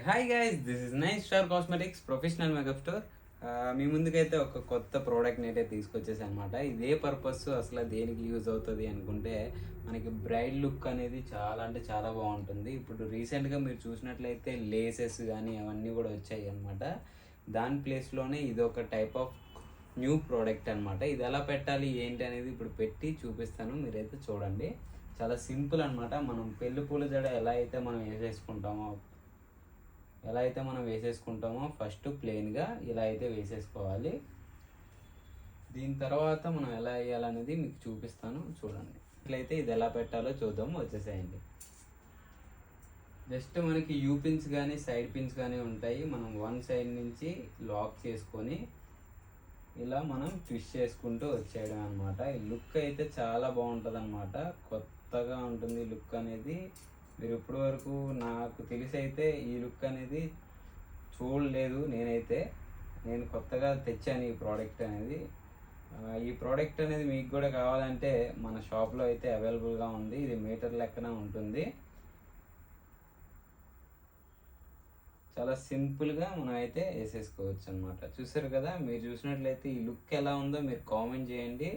Hi guys, this is Nice Star Cosmetics professional makeup store. మీ ముందుకైతే ఒక కొత్త ప్రోడక్ట్ని అయితే తీసుకొచ్చేసి అనమాట. ఇదే పర్పస్ అసలు దేనికి యూజ్ అవుతుంది అనుకుంటే, మనకి బ్రైడ్ లుక్ అనేది చాలా అంటే చాలా బాగుంటుంది. ఇప్పుడు రీసెంట్గా మీరు చూసినట్లయితే లేసెస్ కానీ అవన్నీ కూడా వచ్చాయి అనమాట. దాని ప్లేస్లోనే ఇది ఒక టైప్ ఆఫ్ న్యూ ప్రోడక్ట్ అనమాట. ఇది ఎలా పెట్టాలి ఏంటి అనేది ఇప్పుడు పెట్టి చూపిస్తాను, మీరైతే చూడండి. చాలా సింపుల్ అనమాట. మనం పెళ్లి పూల జడ ఎలా అయితే మనం వేసేసుకుంటామో ఫస్ట్ ప్లెయిన్గా ఇలా అయితే వేసేసుకోవాలి. దీని తర్వాత మనం ఎలా వేయాలనేది మీకు చూపిస్తాను, చూడండి. ఇట్లయితే ఇది ఎలా పెట్టాలో చూద్దాం, వచ్చేసేయండి. జస్ట్ మనకి యూ పిన్స్ కానీ సైడ్ పిన్స్ కానీ ఉంటాయి. మనం వన్ సైడ్ నుంచి లాక్ చేసుకొని ఇలా మనం ట్విస్ట్ చేసుకుంటూ వచ్చేయడం అనమాట. ఈ లుక్ అయితే చాలా బాగుంటుంది అనమాట. కొత్తగా ఉంటుంది లుక్ అనేది. మీరు ఇప్పటి వరకు నాకు తెలిసి అయితే ఈ లుక్ అనేది చూడలేదు. నేను కొత్తగా తెచ్చాను ఈ ప్రోడక్ట్ అనేది. ఈ ప్రోడక్ట్ అనేది మీకు కూడా కావాలంటే మన షాప్లో అయితే అవైలబుల్గా ఉంది. ఇది మీటర్ లెక్కన ఉంటుంది. చాలా సింపుల్గా మనం అయితే వేసేసుకోవచ్చు అనమాట. చూసారు కదా, మీరు చూసినట్లయితే ఈ లుక్ ఎలా ఉందో మీరు కామెంట్ చేయండి.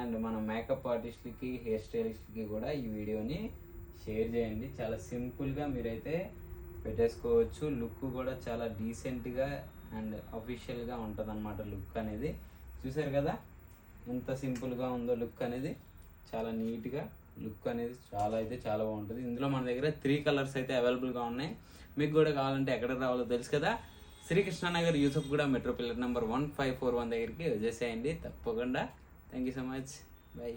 అండ్ మన మేకప్ ఆర్టిస్ట్లకి, హెయిర్ స్టైలిస్ట్కి కూడా ఈ వీడియోని షేర్ చేయండి. చాలా సింపుల్గా మీరైతే పెట్టేసుకోవచ్చు. లుక్ కూడా చాలా డీసెంట్గా అండ్ అఫీషియల్గా ఉంటుంది అనమాట లుక్ అనేది. చూసారు కదా ఎంత సింపుల్గా ఉందో లుక్ అనేది. చాలా నీట్గా లుక్ అనేది చాలా బాగుంటుంది. ఇందులో మన దగ్గర 3 కలర్స్ అయితే అవైలబుల్గా ఉన్నాయి. మీకు కూడా కావాలంటే ఎక్కడికి రావాలో తెలుసు కదా, శ్రీకృష్ణనగర్ యూసఫ్ కూడా మెట్రో పిల్లర్ నెంబర్ 1541 దగ్గరికి వచ్చేసేయండి తప్పకుండా. Thank you so much, by.